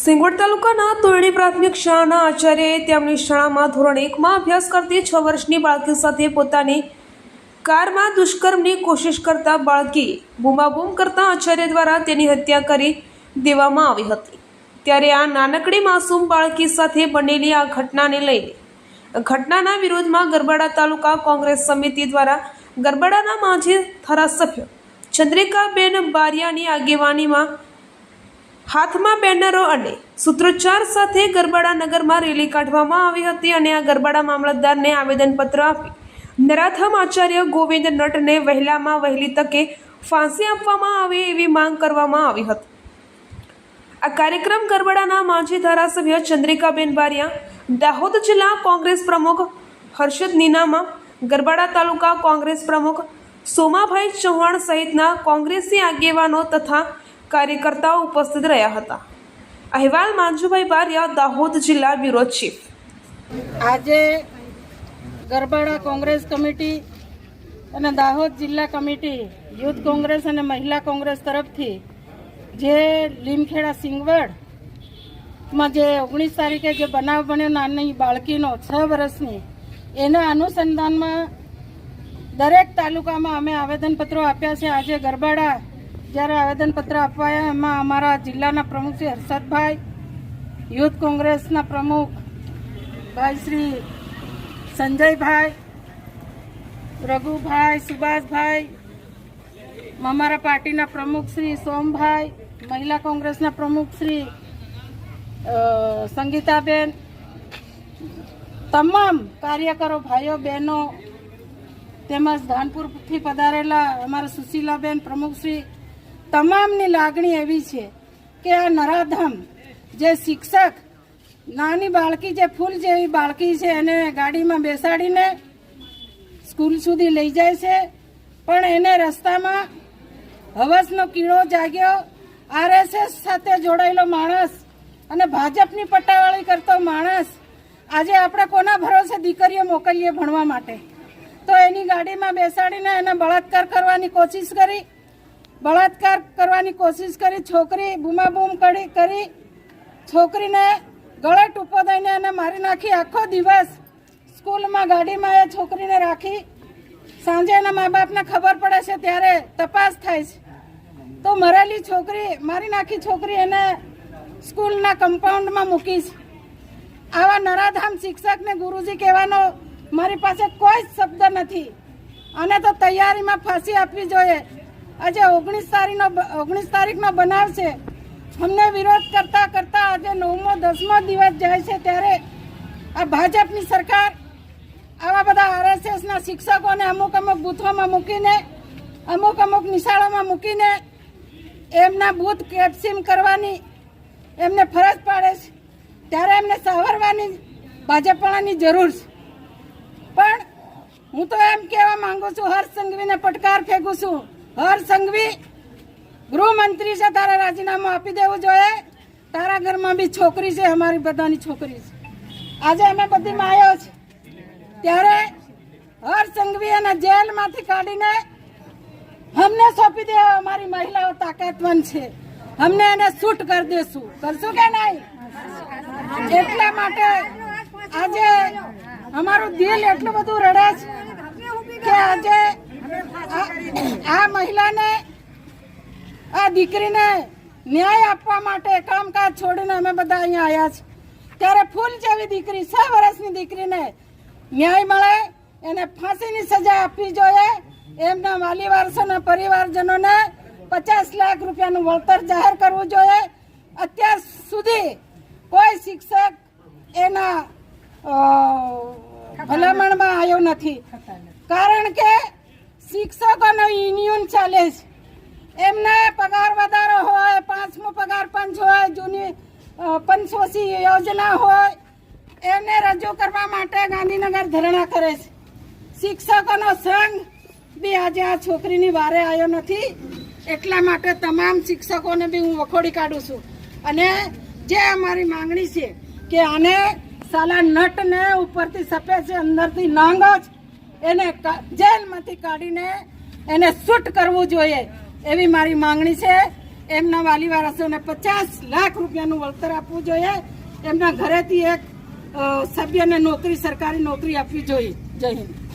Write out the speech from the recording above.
સિંગવડ તાલુકાના તોરણી પ્રાથમિક શાળાના આચાર્યએ તેમની શાળામાં ધોરણ 1માં અભ્યાસ કરતી 6 વર્ષની બાળકી સાથે પોતાની કારમાં દુષ્કર્મની કોશિશ કરતા બાળકી બૂમાબૂમ કરતા આચાર્ય દ્વારા તેની હત્યા કરી દેવામાં આવી હતી। ત્યારે આ નાનકડી માસૂમ બાળકી સાથે બનેલી આ ઘટનાને લઈને ઘટનાના વિરોધમાં ગરબાડા તાલુકા કોંગ્રેસ સમિતિ દ્વારા ગરબાડાના માજી ધારાસભ્ય ચંદ્રિકાબેન બારિયાની આગેવાનીમાં હાથમાં બેનરો અને સૂત્રોચ્ચાર સાથે ગરબાડા નગરમાં રેલી કાઢવામાં આવી હતી અને આ ગરબાડા મામલતદારને આવેદનપત્ર આપી નરાધમ આચાર્ય ગોવિંદ નટને વહેલામાં વહેલી તકે ફાંસી આપવામાં આવે એવી માંગ કરવામાં આવી હતી। આ કાર્યક્રમ ગરબાડાના માજી ધારાસભ્ય ચંદ્રિકાબેન બારિયા, દાહોદ જિલ્લા કોંગ્રેસ પ્રમુખ હર્ષદ નીનામા, ગરબાડા તાલુકા કોંગ્રેસ પ્રમુખ સોમાભાઈ ચૌહાણ સહિતના કોંગ્રેસી આગેવાનો તથા કાર્યકર્તાઓ ઉપસ્થિત રહ્યા હતા। અહેવાલ માંજુભાઈ બારિયા, દાહોદ જિલ્લા બ્યુરો ચીફ। આજે ગરબાડા કોંગ્રેસ કમિટી અને દાહોદ જિલ્લા કમિટી યુથ કોંગ્રેસ અને મહિલા કોંગ્રેસ તરફથી જે લીમખેડા સિંગવડમાં જે 19 તારીખે જે બનાવ બન્યો નાની બાળકીનો 6 વર્ષની, એના અનુસંધાનમાં દરેક તાલુકામાં અમે આવેદનપત્રો આપ્યા છે। આજે ગરબાડા જ્યારે આવેદનપત્ર આપવાયા એમાં અમારા જિલ્લાના પ્રમુખ શ્રી હર્ષદભાઈ, યુથ કોંગ્રેસના પ્રમુખ ભાઈ શ્રી સંજયભાઈ, રઘુભાઈ, સુભાષભાઈ, અમારા પાર્ટીના પ્રમુખ શ્રી સોમભાઈ, મહિલા કોંગ્રેસના પ્રમુખ શ્રી સંગીતાબેન, તમામ કાર્યકરો ભાઈઓ બહેનો તેમજ ધાનપુરથી પધારેલા અમારા સુશીલાબેન પ્રમુખશ્રી, તમામની લાગણી એવી છે કે આ નરાધમ જે શિક્ષક નાની બાળકી, જે ફૂલ જેવી બાળકી છે, એને ગાડીમાં બેસાડીને સ્કૂલ સુધી લઈ જાય છે, પણ એને રસ્તામાં હવસનો કીડો જાગ્યો। RSS સાથે જોડાયેલો માણસ અને ભાજપની પટ્ટાવાળી કરતો માણસ આજે આપણે કોના ભરોસે દીકરીઓ મોકલીએ ભણવા માટે? તો એની ગાડીમાં બેસાડીને એને બળાત્કાર કરવાની કોશિશ કરી છોકરી બૂમાબૂમ કરી છોકરીને ગળે ટૂંપો દઈને એને મારી નાખી। આખો દિવસ સ્કૂલમાં ગાડીમાં એ છોકરીને રાખી, સાંજે એના મા બાપને ખબર પડે છે ત્યારે તપાસ થાય છે તો મરેલી છોકરી, મારી નાખી છોકરી એને સ્કૂલના કમ્પાઉન્ડમાં મૂકી છે। આવા નરાધામ શિક્ષકને ગુરુજી કહેવાનો મારી પાસે કોઈ જ શબ્દ નથી અને તો તૈયારીમાં ફાંસી આપવી જોઈએ। આજે 19 તારીખનો બનાવ છે। અમને વિરોધ કરતા કરતા આજે 9મો 10મો દિવસ જાય છે ત્યારે આ ભાજપની સરકાર આવા બધા RSSના શિક્ષકોને અમુક બૂથોમાં મૂકીને, અમુક નિશાળોમાં મૂકીને એમના બૂથ કેપ્સિંગ કરવાની એમને ફરજ પાડે છે, ત્યારે એમને સાવરવાની ભાજપવાળાની જરૂર છે। પણ હું તો એમ કહેવા માંગુ છું, હર્ષ સંઘવીને પડકાર ફેંકું છું, હર્ષ સંઘવી ગૃહમંત્રી છે, તારે રાજીનામું આપી દેવું જોઈએ। તારા ઘરમાં બી છોકરી છે, અમારી બધાની છોકરી છે। આજે અમે બધી માયો છે ત્યારે હર્ષ સંઘવી એને જેલમાંથી કાઢીને અમને સોંપી દે। અમારી મહિલાઓ તાકાતવાન છે, અમને એને શૂટ કરી દેશું, કરશું કે નહીં? એટલા માટે આજે અમારું દિલ એટલું બધું રડે છે કે આજે આ મહિલાને, આ દીકરીને ન્યાય આપવા માટે કામકાજ છોડીને અમે બધા અહીંયા આવ્યા છે। ત્યારે ફૂલ જેવી દીકરી, 6 વર્ષની દીકરીને ન્યાય મળે, એને ફાંસીની સજા આપવી જોઈએ। એમના વાલી વારસોના પરિવારજનોને 50 લાખ રૂપિયાનું વળતર જાહેર કરવું જોઈએ। અત્યાર સુધી કોઈ શિક્ષક એના ભલામણમાં આવ્યો નથી, કારણ કે શિક્ષકોનો યુનિયન ચાલે છે, એમને પગાર વધારો હોય, 5મો પગાર પંચ હોય, જૂની પંચવટી યોજના હોય, એને રજૂ કરવા માટે ગાંધીનગર ધરણા કરે છે। શિક્ષકોનો સંઘ બી આજે આ છોકરીની વારે આવ્યો નથી, એટલા માટે તમામ શિક્ષકોને બી હું વખોડી કાઢું છું અને જે અમારી માંગણી છે કે આને સાલા નટને ઉપરથી સફેદ છે, અંદરથી નાંગો જ, એને જેલમાંથી કાઢીને એને શૂટ કરવું જોઈએ એવી મારી માંગણી છે। એમના વાલી વારસોને 50 લાખ રૂપિયાનું વળતર આપવું જોઈએ. એમના ઘરેથી એક સભ્યને નોકરી, સરકારી નોકરી આપવી જોઈએ. જય હિન્દ.